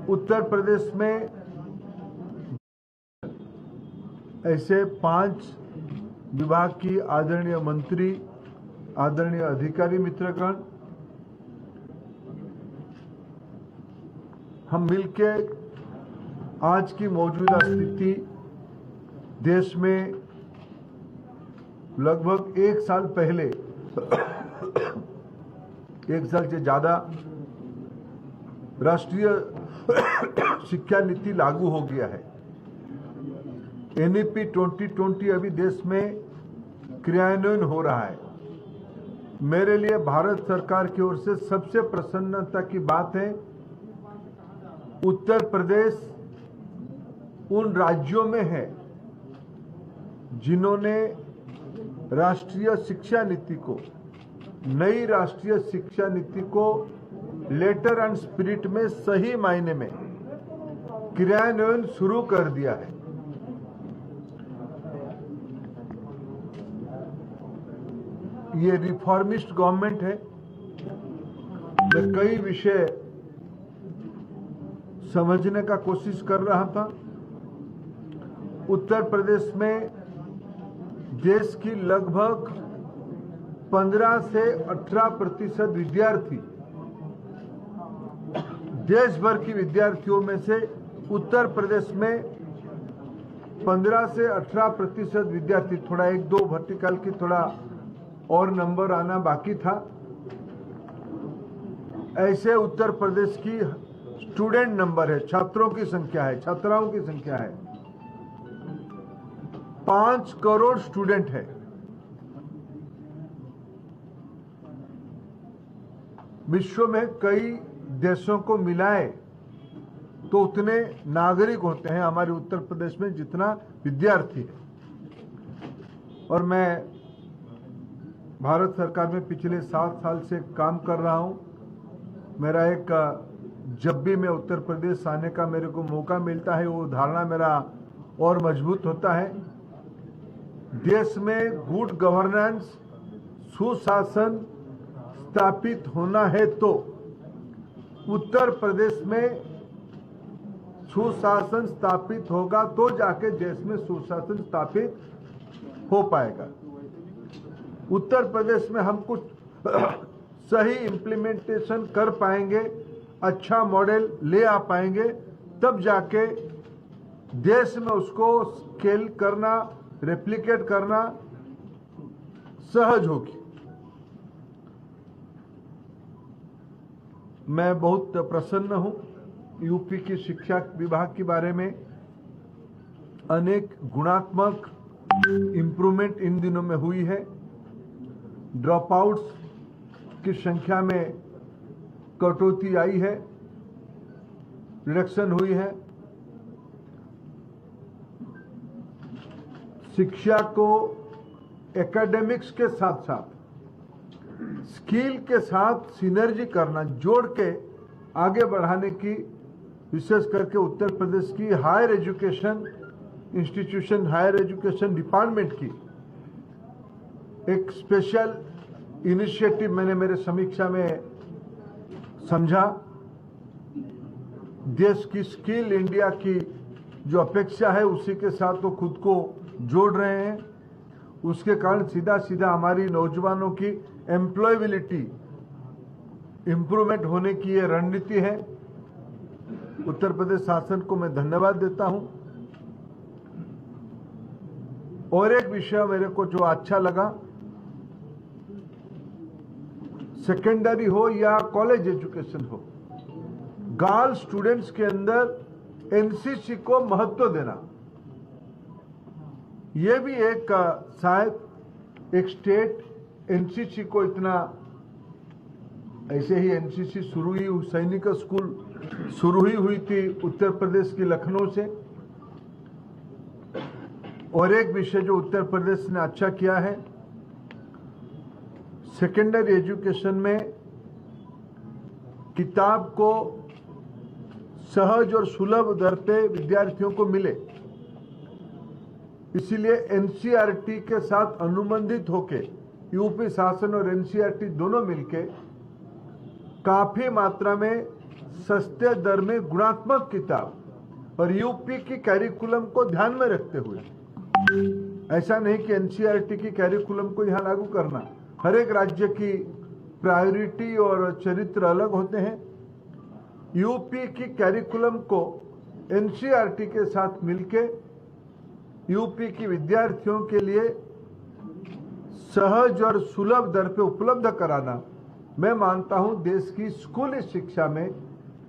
उत्तर प्रदेश में ऐसे 5 विभाग की आदरणीय मंत्री, आदरणीय अधिकारी मित्रगण, हम मिलके आज की मौजूदा स्थिति, देश में लगभग 1 साल पहले 1 साल से ज्यादा राष्ट्रीय शिक्षा नीति लागू हो गया है। NEP 2020 अभी देश में क्रियान्वयन हो रहा है। मेरे लिए भारत सरकार की ओर से सबसे प्रसन्नता की बात है, उत्तर प्रदेश उन राज्यों में है जिन्होंने राष्ट्रीय शिक्षा नीति को, नई राष्ट्रीय शिक्षा नीति को लेटर एंड स्पिरिट में सही मायने में क्रियान्वयन शुरू कर दिया है। ये रिफॉर्मिस्ट गवर्नमेंट है। मैं कई विषय समझने का कोशिश कर रहा था। उत्तर प्रदेश में देश की लगभग 15 से 18% विद्यार्थी, देश भर की विद्यार्थियों में से उत्तर प्रदेश में 15 से 18% विद्यार्थी, थोड़ा 1-2 वर्टिकल की थोड़ा और नंबर आना बाकी था, ऐसे उत्तर प्रदेश की स्टूडेंट नंबर है, छात्रों की संख्या है, छात्राओं की संख्या है, 5 करोड़ स्टूडेंट है। विश्व में कई देशों को मिलाए तो उतने नागरिक होते हैं हमारे उत्तर प्रदेश में जितना विद्यार्थी है। और मैं भारत सरकार में पिछले 7 साल से काम कर रहा हूं। मेरा जब भी मैं उत्तर प्रदेश आने का मेरे को मौका मिलता है, वो धारणा मेरा और मजबूत होता है। देश में गुड गवर्नेंस, सुशासन स्थापित होना है तो उत्तर प्रदेश में सुशासन स्थापित होगा, तो जाके देश में सुशासन स्थापित हो पाएगा। उत्तर प्रदेश में हम कुछ सही इंप्लीमेंटेशन कर पाएंगे, अच्छा मॉडल ले आ पाएंगे, तब जाके देश में उसको स्केल करना, रेप्लिकेट करना सहज होगी। मैं बहुत प्रसन्न हूं। यूपी की शिक्षा विभाग के बारे में अनेक गुणात्मक इंप्रूवमेंट इन दिनों में हुई है। ड्रॉप आउट्स की संख्या में कटौती आई है, रिडक्शन हुई है। शिक्षा को एकेडमिक्स के साथ साथ स्किल के साथ सिनर्जी करना, जोड़ के आगे बढ़ाने की, विशेष करके उत्तर प्रदेश की higher education institution, higher education department की एक स्पेशल इनिशिएटिव मैंने मेरे समीक्षा में समझा। देश की स्किल इंडिया की जो अपेक्षा है उसी के साथ वो खुद को जोड़ रहे हैं। उसके कारण सीधा सीधा हमारी नौजवानों की एम्प्लॉयबिलिटी इंप्रूवमेंट होने की ये रणनीति है। उत्तर प्रदेश शासन को मैं धन्यवाद देता हूं। और एक विषय मेरे को जो अच्छा लगा, सेकेंडरी हो या कॉलेज एजुकेशन हो, गर्ल स्टूडेंट्स के अंदर एनसीसी को महत्व देना, यह भी एक शायद एक स्टेट एनसीसी को इतना, ऐसे ही एनसीसी शुरू ही, सैनिक स्कूल शुरू ही हुई थी उत्तर प्रदेश की लखनऊ से। और एक विषय जो उत्तर प्रदेश ने अच्छा किया है, सेकेंडरी एजुकेशन में किताब को सहज और सुलभ दर पे विद्यार्थियों को मिले, इसीलिए एनसीईआरटी के साथ अनुबंधित होके यूपी शासन और एनसीईआरटी दोनों मिलके काफी मात्रा में सस्ते दर में गुणात्मक किताब और यूपी की कैरिकुलम को ध्यान में रखते हुए, ऐसा नहीं कि एनसीईआरटी की कैरिकुलम को यहां लागू करना। हर एक राज्य की प्रायोरिटी और चरित्र अलग होते हैं। यूपी की कैरिकुलम को एनसीईआरटी के साथ मिलके यूपी की विद्यार्थियों के लिए सहज और सुलभ दर पे उपलब्ध कराना, मैं मानता हूं देश की स्कूली शिक्षा में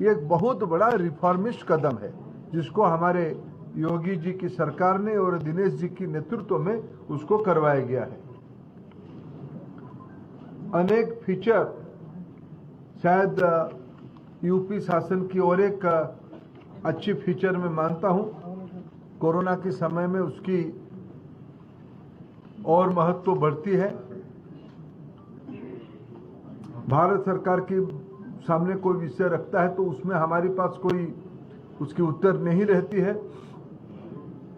ये एक बहुत बड़ा रिफॉर्मिस्ट कदम है, जिसको हमारे योगी जी की सरकार ने और दिनेश जी की नेतृत्व में उसको करवाया गया है। अनेक फीचर शायद यूपी शासन की और एक अच्छी फीचर मैं मानता हूं, कोरोना के समय में उसकी और महत्व बढ़ती है। भारत सरकार के सामने कोई विषय रखता है तो उसमें हमारे पास कोई उसकी उत्तर नहीं रहती है,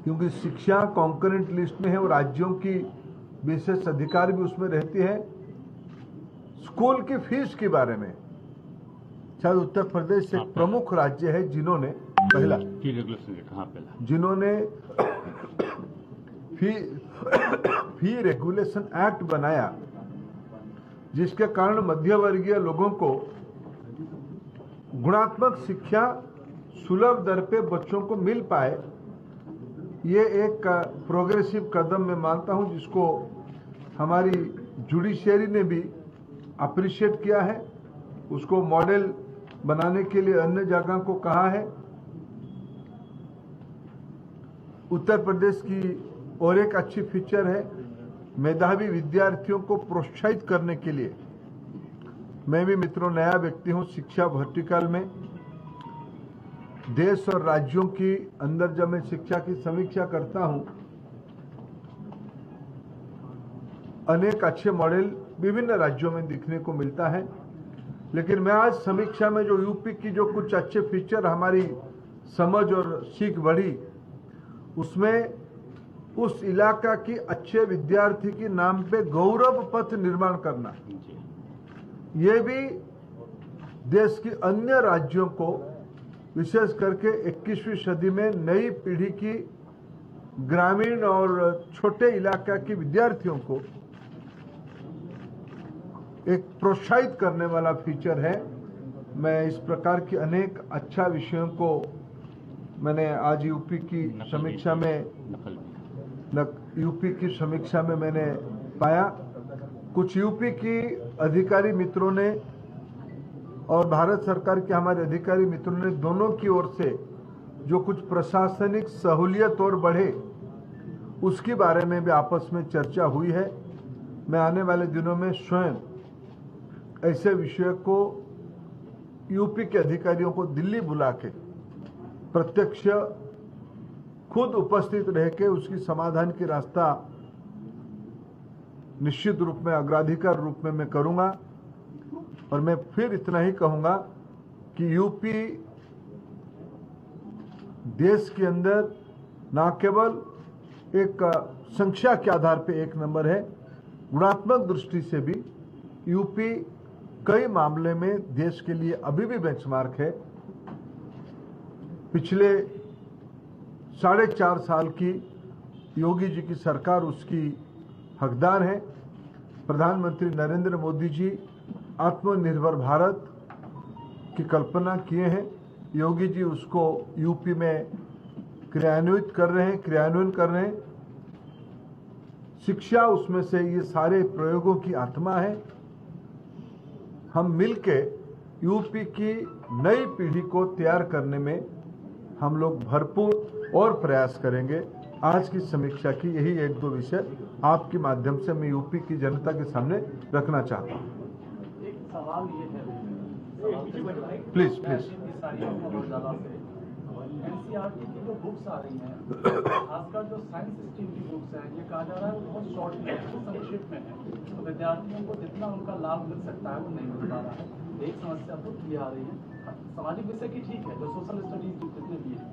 क्योंकि शिक्षा कॉन्करेंट लिस्ट में है और राज्यों की विशेष अधिकार भी उसमें रहती है। स्कूल की फीस के बारे में शायद उत्तर प्रदेश एक प्रमुख राज्य है जिन्होंने जिन्होंने फी रेगुलेशन एक्ट बनाया, जिसके कारण मध्यवर्गीय लोगों को गुणात्मक शिक्षा सुलभ दर पे बच्चों को मिल पाए। ये एक प्रोग्रेसिव कदम मैं मानता हूं, जिसको हमारी जुडिशियरी ने भी अप्रिशिएट किया है, उसको मॉडल बनाने के लिए अन्य जगह को कहा है। उत्तर प्रदेश की और एक अच्छी फीचर है, मेधावी विद्यार्थियों को प्रोत्साहित करने के लिए। मैं भी मित्रों नया व्यक्ति हूं शिक्षा वर्टिकल में। देश और राज्यों की अंदर जब मैं शिक्षा की समीक्षा करता हूं, अनेक अच्छे मॉडल विभिन्न राज्यों में दिखने को मिलता है, लेकिन मैं आज समीक्षा में जो यूपी की जो कुछ अच्छे फीचर हमारी समझ और सीख बढ़ी, उसमें उस इलाका की अच्छे विद्यार्थी के नाम पे गौरव पथ निर्माण करना, ये भी देश की अन्य राज्यों को विशेष करके 21वीं सदी में नई पीढ़ी की ग्रामीण और छोटे इलाका के विद्यार्थियों को एक प्रोत्साहित करने वाला फीचर है। मैं इस प्रकार की अनेक अच्छा विषयों को मैंने आज यूपी की समीक्षा में मैंने पाया। कुछ यूपी की अधिकारी मित्रों ने और भारत सरकार के हमारे अधिकारी मित्रों ने दोनों की ओर से जो कुछ प्रशासनिक सहूलियत और बढ़े, उसके बारे में भी आपस में चर्चा हुई है। मैं आने वाले दिनों में स्वयं ऐसे विषय को यूपी के अधिकारियों को दिल्ली बुला के प्रत्यक्ष खुद उपस्थित रह के उसकी समाधान की रास्ता निश्चित रूप में अग्राधिकार रूप में मैं करूंगा। और मैं फिर इतना ही कहूंगा कि यूपी देश के अंदर न केवल एक संख्या के आधार पे एक नंबर है, गुणात्मक दृष्टि से भी यूपी कई मामले में देश के लिए अभी भी बेंचमार्क है। पिछले 4.5 साल की योगी जी की सरकार उसकी हकदार है। प्रधानमंत्री नरेंद्र मोदी जी आत्मनिर्भर भारत की कल्पना किए हैं, योगी जी उसको यूपी में क्रियान्वयन कर रहे हैं। शिक्षा उसमें से ये सारे प्रयोगों की आत्मा है। हम मिलके यूपी की नई पीढ़ी को तैयार करने में हम लोग भरपूर और प्रयास करेंगे। आज की समीक्षा की यही 1-2 विषय आपके माध्यम से मैं यूपी की जनता के सामने रखना चाहता हूँ। एक सवाल ये है, प्लीज एनसीईआरटी की जो बुक्स आ रही हैं, खासकर जो साइंस स्ट्रीम की बुक्स हैं, ये कहा जा रहा है वो बहुत शॉर्ट में है, संक्षिप्त में है, तो विद्यार्थियों को जितना उनका लाभ मिल सकता है वो नहीं मिल पा रहा है। एक समस्या तो ये आ रही है, सामाजिक विषय की ठीक है, जो सोशल स्टडीज जितने भी है।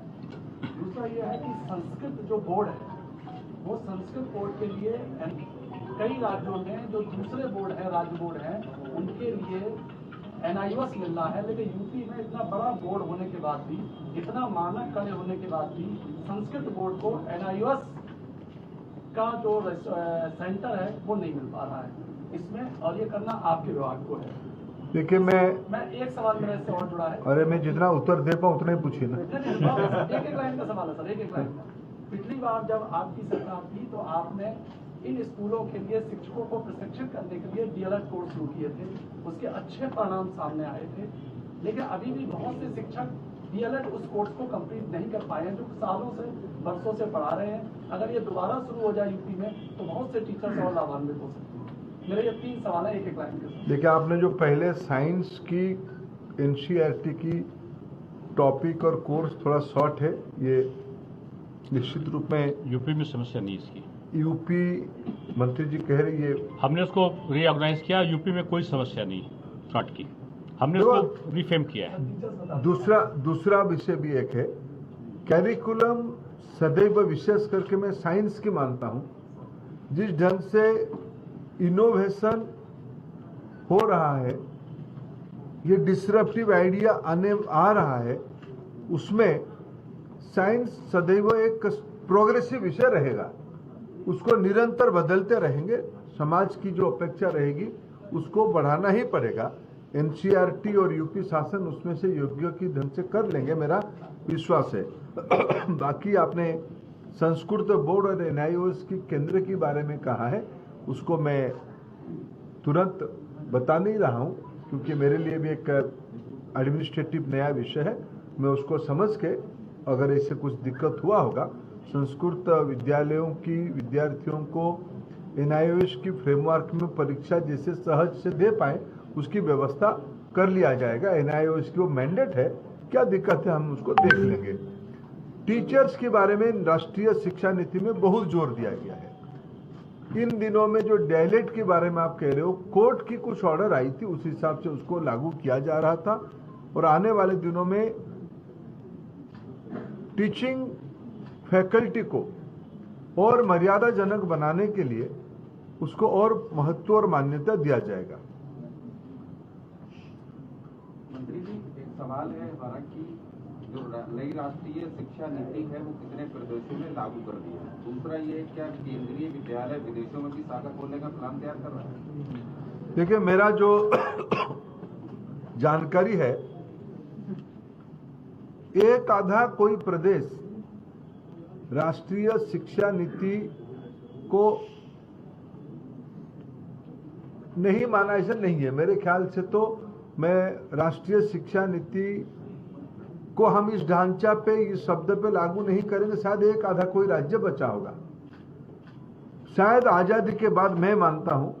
दूसरा ये है कि संस्कृत जो बोर्ड है, वो संस्कृत बोर्ड के लिए कई राज्यों में जो दूसरे बोर्ड है, राज्य बोर्ड हैं, उनके लिए NIOS मिल रहा है, लेकिन यूपी में इतना बड़ा बोर्ड होने के बाद भी, इतना मानक खड़े होने के बाद भी संस्कृत बोर्ड को NIOS का जो सेंटर है वो नहीं मिल पा रहा है इसमें, और ये करना आपके विभाग को है। देखिए, मैं एक सवाल मेरे से और जुड़ा है। अरे मैं जितना उत्तर दे पाऊँ उतना ही पूछिए ना। एक लाइन का सवाल है सर, एक लाइन का। पिछली बार जब आपकी सरकार थी तो आपने इन स्कूलों के लिए शिक्षकों को प्रशिक्षित करने के लिए DLED कोर्स शुरू किए थे, उसके अच्छे परिणाम सामने आए थे, लेकिन अभी भी बहुत से शिक्षक DLED उस कोर्स को कंप्लीट नहीं कर पाए हैं, जो सालों से वर्षों से पढ़ा रहे हैं। अगर ये दोबारा शुरू हो जाए यूपी में तो बहुत से टीचर्स और लाभान्वित हो सकते हैं। मेरे ये 3 सवाल है, एक लाइन के। देखिए, आपने जो पहले साइंस की NCERT की टॉपिक और कोर्स थोड़ा शॉर्ट है, ये निश्चित रूप में यूपी में समस्या नहीं इसकी। यूपी मंत्री जी कह रही है, हमने उसको रीऑर्गेनाइज किया, यूपी में कोई समस्या नहीं शॉर्ट की, हमने उसको रिफेम किया है। दूसरा विषय भी एक है, कैरिकुलम सदैव विशेष करके मैं साइंस की मानता हूं, जिस ढंग से इनोवेशन हो रहा है, ये डिसरप्टिव आइडिया आ रहा है, उसमें साइंस सदैव एक प्रोग्रेसिव विषय रहेगा, उसको निरंतर बदलते रहेंगे। समाज की जो अपेक्षा रहेगी उसको बढ़ाना ही पड़ेगा। NCERT और यूपी शासन उसमें से योग्य की ढंग से कर लेंगे, मेरा विश्वास है। बाकी आपने संस्कृत बोर्ड और NIOS की केंद्र के बारे में कहा है, उसको मैं तुरंत बता नहीं रहा हूं, क्योंकि मेरे लिए भी एक एडमिनिस्ट्रेटिव नया विषय है। मैं उसको समझ के, अगर ऐसे कुछ दिक्कत हुआ होगा, संस्कृत विद्यालयों की विद्यार्थियों को NIOS की फ्रेमवर्क में परीक्षा जैसे सहज से दे पाए, उसकी व्यवस्था कर लिया जाएगा। NIOS की वो मैंडेट है, क्या दिक्कत है, हम उसको देख लेंगे। टीचर्स के बारे में राष्ट्रीय शिक्षा नीति में बहुत जोर दिया गया है। इन दिनों में जो DLED के बारे में आप कह रहे हो, कोर्ट की कुछ ऑर्डर आई थी, उस हिसाब से उसको लागू किया जा रहा था, और आने वाले दिनों में टीचिंग फैकल्टी को और मर्यादाजनक बनाने के लिए उसको और महत्व और मान्यता दिया जाएगा। मंत्री जी, एक सवाल है हमारा कि जो नई राष्ट्रीय शिक्षा नीति है वो कितने प्रदेशों में लागू कर दी है? दूसरा ये, क्या केंद्रीय विद्यालय विदेशों में भी शाखा खोलने का प्लान तैयार कर रहा है? देखिए, मेरा जो जानकारी है, एक आधा कोई प्रदेश राष्ट्रीय शिक्षा नीति को नहीं माना, ऐसा नहीं है। मेरे ख्याल से तो मैं राष्ट्रीय शिक्षा नीति को हम इस ढांचा पे, इस शब्द पे लागू नहीं करेंगे। शायद एक आधा कोई राज्य बचा होगा। शायद आजादी के बाद मैं मानता हूं,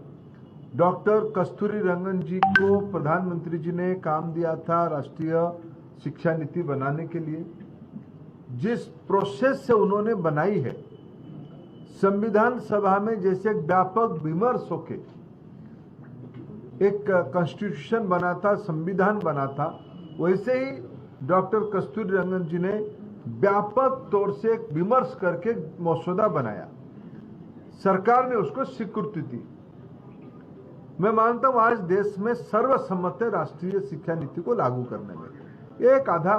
डॉक्टर कस्तूरी रंगन जी को प्रधानमंत्री जी ने काम दिया था राष्ट्रीय शिक्षा नीति बनाने के लिए। जिस प्रोसेस से उन्होंने बनाई है, संविधान सभा में जैसे व्यापक विमर्श होके एक कॉन्स्टिट्यूशन बना था, संविधान बना था, वैसे ही डॉक्टर कस्तूरी रंगन जी ने व्यापक तौर से एक विमर्श करके मसौदा बनाया। सरकार ने उसको स्वीकृति दी। मैं मानता हूं आज देश में सर्वसम्मत है राष्ट्रीय शिक्षा नीति को लागू करने में। एक आधा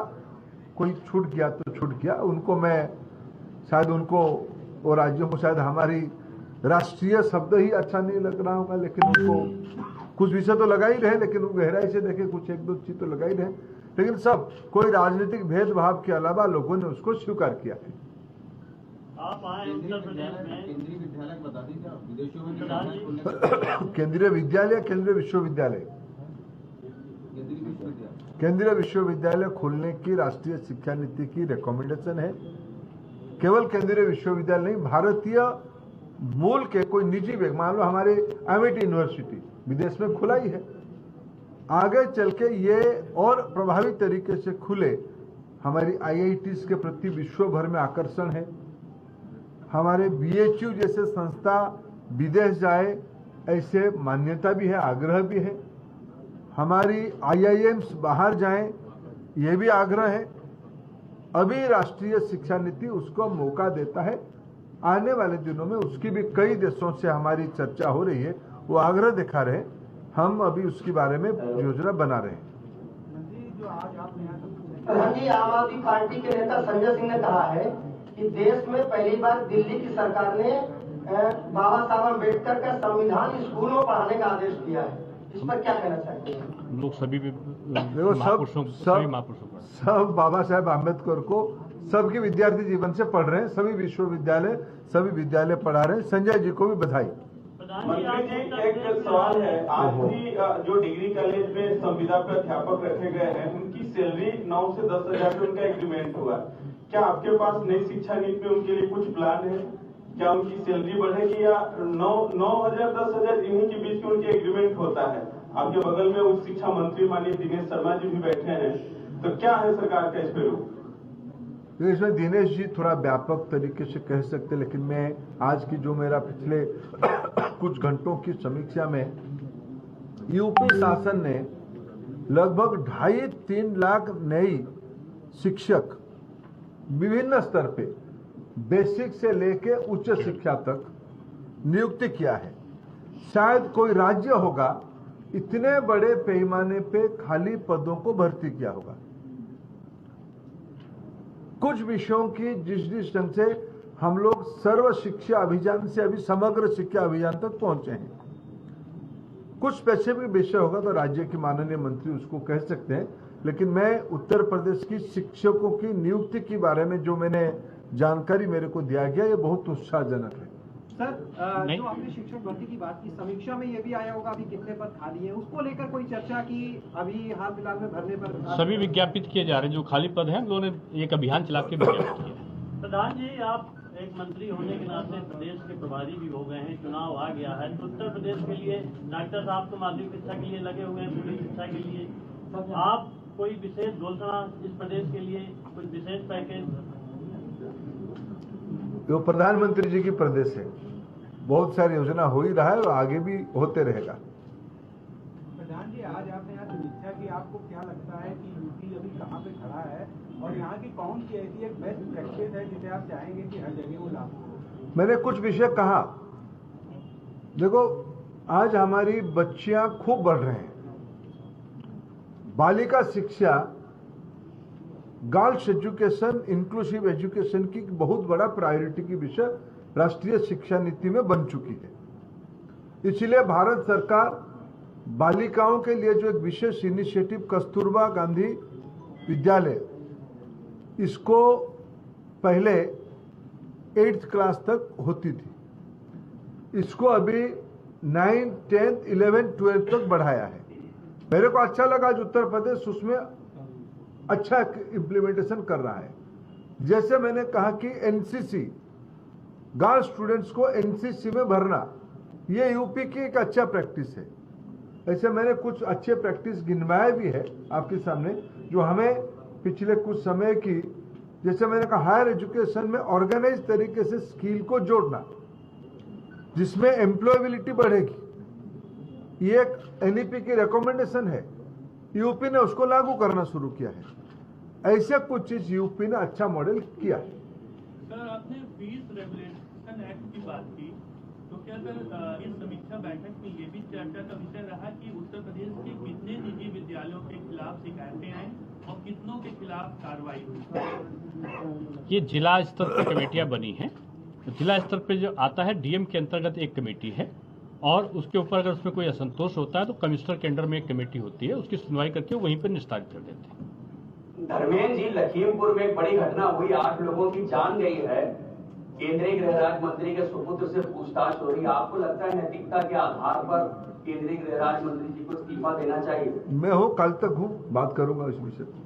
कोई छूट गया तो छूट गया, उनको मैं शायद, उनको और राज्यों को शायद हमारी राष्ट्रीय शब्द ही अच्छा नहीं लग रहा होगा, लेकिन उनको कुछ विषय तो लगा ही रहे, लेकिन वो गहराई से देखे कुछ एक दो चीज तो लगा ही रहे, लेकिन सब कोई राजनीतिक भेदभाव के अलावा लोगों ने उसको स्वीकार किया है। आप आए उत्तर प्रदेश में, केंद्रीय विद्यालय बता दीजिए, विदेशों में भी शाखा खोलने का केंद्रीय विद्यालय, केंद्रीय विश्वविद्यालय, केंद्रीय विश्वविद्यालय खोलने की राष्ट्रीय शिक्षा नीति की रिकमेंडेशन है। केवल केंद्रीय विश्वविद्यालय नहीं, भारतीय मूल के कोई निजी, मान लो हमारे MIT यूनिवर्सिटी विदेश में खुला ही है, आगे चल के ये और प्रभावी तरीके से खुले। हमारी IITs के प्रति विश्व भर में आकर्षण है। हमारे BHU जैसे संस्था विदेश जाए, ऐसे मान्यता भी है, आग्रह भी है। हमारी IIMs बाहर जाएं, ये भी आग्रह है। अभी राष्ट्रीय शिक्षा नीति उसको मौका देता है। आने वाले दिनों में उसकी भी कई देशों से हमारी चर्चा हो रही है, वो आग्रह दिखा रहे हैं। हम अभी उसके बारे में योजना बना रहे हैं। प्रधान जी, आम आदमी पार्टी के नेता संजय सिंह ने कहा है कि देश में पहली बार दिल्ली की सरकार ने बाबा साहब अम्बेडकर का संविधान स्कूल में पढ़ाने का आदेश दिया है। इस पर क्या कहना चाहते हैं? लोग सभी देखो महापुरुषों को सब बाबा साहेब आम्बेडकर को सबके विद्यार्थी जीवन से पढ़ रहे हैं, सभी विश्वविद्यालय सभी विद्यालय पढ़ा रहे हैं। संजय जी को भी बधाई। मंत्री जी, एक सवाल है। आज भी जो डिग्री कॉलेज में संविदा पे अध्यापक रखे गए हैं, उनकी सैलरी 9 से 10 हजार का उनका एग्रीमेंट हुआ। क्या आपके पास नई शिक्षा नीति में उनके लिए कुछ प्लान है? क्या उनकी सैलरी बढ़ेगी या 9,000 10,000 इन्हीं के बीच में उनके एग्रीमेंट होता है? आपके बगल में उच्च शिक्षा मंत्री माननीय दिनेश शर्मा जी भी बैठे हैं, तो क्या है सरकार का इस पे रुख? इसमें दिनेश जी थोड़ा व्यापक तरीके से कह सकते, लेकिन मैं आज की जो मेरा पिछले कुछ घंटों की समीक्षा में यूपी शासन ने लगभग 2.5-3 लाख नई शिक्षक विभिन्न स्तर पे बेसिक से लेके उच्च शिक्षा तक नियुक्ति किया है। शायद कोई राज्य होगा इतने बड़े पैमाने पे खाली पदों को भर्ती किया होगा। कुछ विषयों की जिस ढंग से हम लोग सर्व शिक्षा अभियान से अभी समग्र शिक्षा अभियान तक पहुंचे हैं, कुछ स्पेसिफिक विषय होगा तो राज्य के माननीय मंत्री उसको कह सकते हैं, लेकिन मैं उत्तर प्रदेश की शिक्षकों की नियुक्ति के बारे में जो मैंने जानकारी मेरे को दिया गया, ये बहुत उत्साहजनक है। सर, जो आपने शिक्षक भर्ती की बात की, समीक्षा में ये भी आया होगा अभी कितने पद खाली है, उसको लेकर कोई चर्चा की? अभी हाल फिलहाल में भरने पर सभी विज्ञापित किए जा रहे हैं, जो खाली पद हैं उन्होंने एक अभियान चला के विज्ञापित किया है। प्रधान जी, आप एक मंत्री होने के नाते प्रदेश के प्रभारी भी हो गए हैं, चुनाव आ गया है, तो उत्तर प्रदेश के लिए डॉक्टर साहब तो माध्यमिक शिक्षा के लिए लगे हुए हैं, पूरी शिक्षा के लिए आप कोई विशेष घोषणा इस प्रदेश के लिए, कोई विशेष पैकेज? जो प्रधानमंत्री जी की प्रदेश है, बहुत सारी योजना हो ही रहा है और आगे भी होते रहेगा। प्रधान जी, आज आपने यहाँ समीक्षा की, आपको क्या लगता है कि यूपी अभी कहाँ पे खड़ा है और यहाँ की कौन सी ऐसी एक बेस्ट प्रैक्टिस है जिसे आप चाहेंगे कि हर जगह वो लागू हो? मैंने कुछ विषय कहा, देखो आज हमारी बच्चियां खूब बढ़ रहे हैं। बालिका शिक्षा, गर्ल्स एजुकेशन, इंक्लूसिव एजुकेशन की बहुत बड़ा प्रायोरिटी की विषय राष्ट्रीय शिक्षा नीति में बन चुकी है। इसलिए भारत सरकार बालिकाओं के लिए जो एक विशेष इनिशिएटिव कस्तूरबा गांधी विद्यालय, इसको पहले 8th क्लास तक होती थी, इसको अभी 9th, 10th, 11th, 12th तक बढ़ाया है। मेरे को अच्छा लगा आज उत्तर प्रदेश उसमें अच्छा इम्प्लीमेंटेशन कर रहा है। जैसे मैंने कहा कि एनसीसी, गर्ल्स स्टूडेंट्स को एनसीसी में भरना, ये यूपी की एक अच्छा प्रैक्टिस है। ऐसे मैंने कुछ अच्छे प्रैक्टिस गिनवाए भी है आपके सामने, जो हमें पिछले कुछ समय की, जैसे मैंने कहा हायर एजुकेशन में ऑर्गेनाइज तरीके से स्किल को जोड़ना, जिसमें एम्प्लॉयबिलिटी बढ़ेगी, ये एक एनईपी की रिकमेंडेशन है, यूपी ने उसको लागू करना शुरू किया है। ऐसे कुछ चीज यूपी ने अच्छा मॉडल किया है। सर, आपने फीस रेगुलेशन एक्ट की बात की, तो क्या सर इस समीक्षा बैठक में ये भी चर्चा का विषय रहा कि उत्तर प्रदेश के कितने निजी विद्यालयों के खिलाफ शिकायतें आई और कितनों के खिलाफ कार्रवाई हुई? ये जिला स्तर पर कमेटियां बनी हैं। जिला स्तर पर जो आता है डीएम के अंतर्गत एक कमेटी है, और उसके ऊपर अगर उसमें कोई असंतोष होता है तो कमिश्नर के अंडर में एक कमेटी होती है, उसकी सुनवाई करके वहीं पर निस्तारित कर देते हैं। धर्मेंद्र जी, लखीमपुर में एक बड़ी घटना हुई, 8 लोगों की जान गई है, केंद्रीय गृह राज्य मंत्री के सुपुत्र से पूछताछ हो रही है। आपको लगता है नैतिकता के आधार पर केंद्रीय गृह राज्य मंत्री जी को इस्तीफा देना चाहिए? मैं हूँ, कल तक हूँ, बात करूंगा इस विषय पर।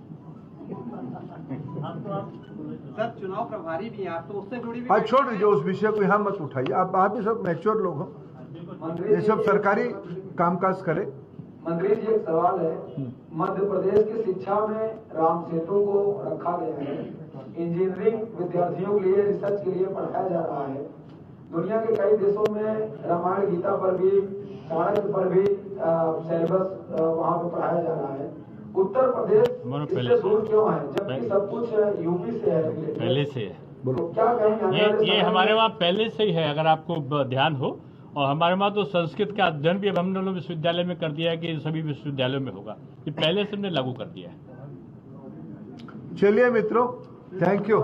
सर, चुनाव प्रभारी भी हैं आप, तो उससे जुड़ी भी आज छोड़ दीजिए उस विषय को, यहाँ मत उठाइए। आप भी सब मैच्योर लोग हो, ये सब सरकारी कामकाज करे। मंत्री जी, एक सवाल है। मध्य प्रदेश की शिक्षा में राम सेतु को रखा गया है, इंजीनियरिंग विद्यार्थियों के लिए, रिसर्च के लिए पढ़ाया जा रहा है। दुनिया के कई देशों में रामायण गीता पर भी, चाणक्य पर भी सिलेबस वहाँ पे पढ़ाया जा रहा है। उत्तर प्रदेश इससे दूर क्यों है, जबकि सब कुछ यूपी से है? पहले से है। तो क्या कहेंगे? ये हमारे वहाँ पहले से ही है, अगर आपको ध्यान हो। और हमारे वहाँ तो संस्कृत का अध्ययन भी अब हमने लोग विश्वविद्यालय में कर दिया है कि सभी विश्वविद्यालयों में होगा। ये पहले से हमने लागू कर दिया है। चलिए मित्रों, थैंक यू।